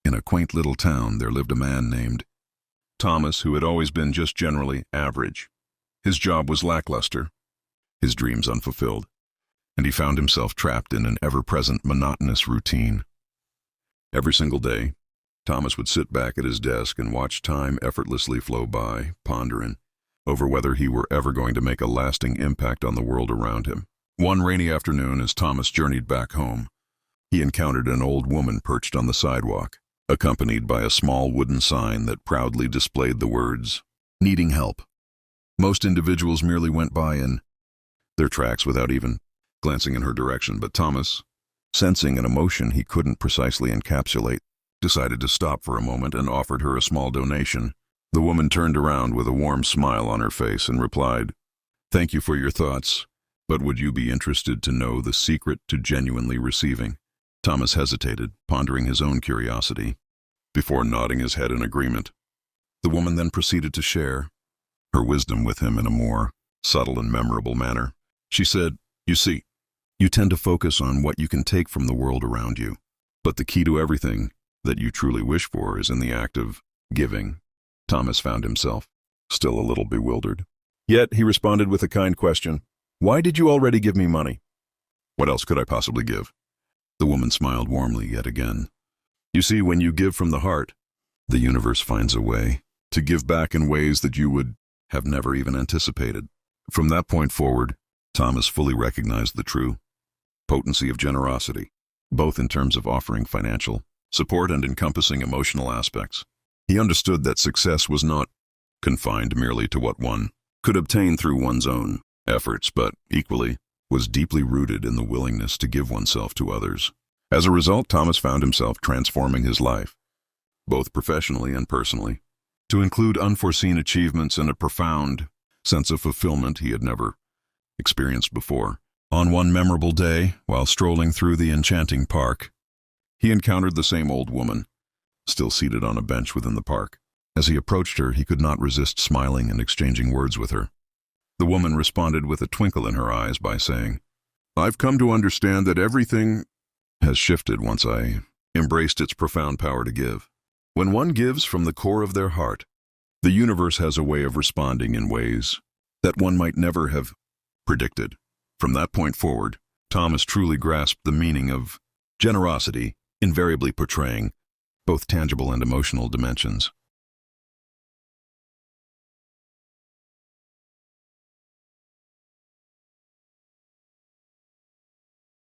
In a quaint little town, there lived a man named Thomas who had always been just generally average. His job was lackluster, his dreams unfulfilled, and he found himself trapped in an ever-present monotonous routine. Every single day, Thomas would sit back at his desk and watch time effortlessly flow by, pondering over whether he were ever going to make a lasting impact on the world around him. One rainy afternoon, as Thomas journeyed back home, he encountered an old woman perched on the sidewalk, accompanied by a small wooden sign that proudly displayed the words, "Needing help." Most individuals merely went by in their tracks without even glancing in her direction, but Thomas, sensing an emotion he couldn't precisely encapsulate, decided to stop for a moment and offered her a small donation. The woman turned around with a warm smile on her face and replied, "Thank you for your thoughts, but would you be interested to know the secret to genuinely receiving?" Thomas hesitated, pondering his own curiosity, before nodding his head in agreement. The woman then proceeded to share her wisdom with him in a more subtle and memorable manner. She said, "You see, you tend to focus on what you can take from the world around you, but the key to everything that you truly wish for is in the act of giving." Thomas found himself still a little bewildered. Yet he responded with a kind question, "Why did you already give me money? What else could I possibly give?" The woman smiled warmly yet again. "You see, when you give from the heart, the universe finds a way to give back in ways that you would have never even anticipated." From that point forward, Thomas fully recognized the true potency of generosity, both in terms of offering financial support and encompassing emotional aspects. He understood that success was not confined merely to what one could obtain through one's own efforts, but equally was deeply rooted in the willingness to give oneself to others. As a result, Thomas found himself transforming his life, both professionally and personally, to include unforeseen achievements and a profound sense of fulfillment he had never experienced before. On one memorable day, while strolling through the enchanting park, he encountered the same old woman, still seated on a bench within the park. As he approached her, he could not resist smiling and exchanging words with her. The woman responded with a twinkle in her eyes by saying, "I've come to understand that everything has shifted once I embraced its profound power to give. When one gives from the core of their heart, the universe has a way of responding in ways that one might never have predicted." From that point forward, Thomas truly grasped the meaning of generosity, invariably portraying both tangible and emotional dimensions.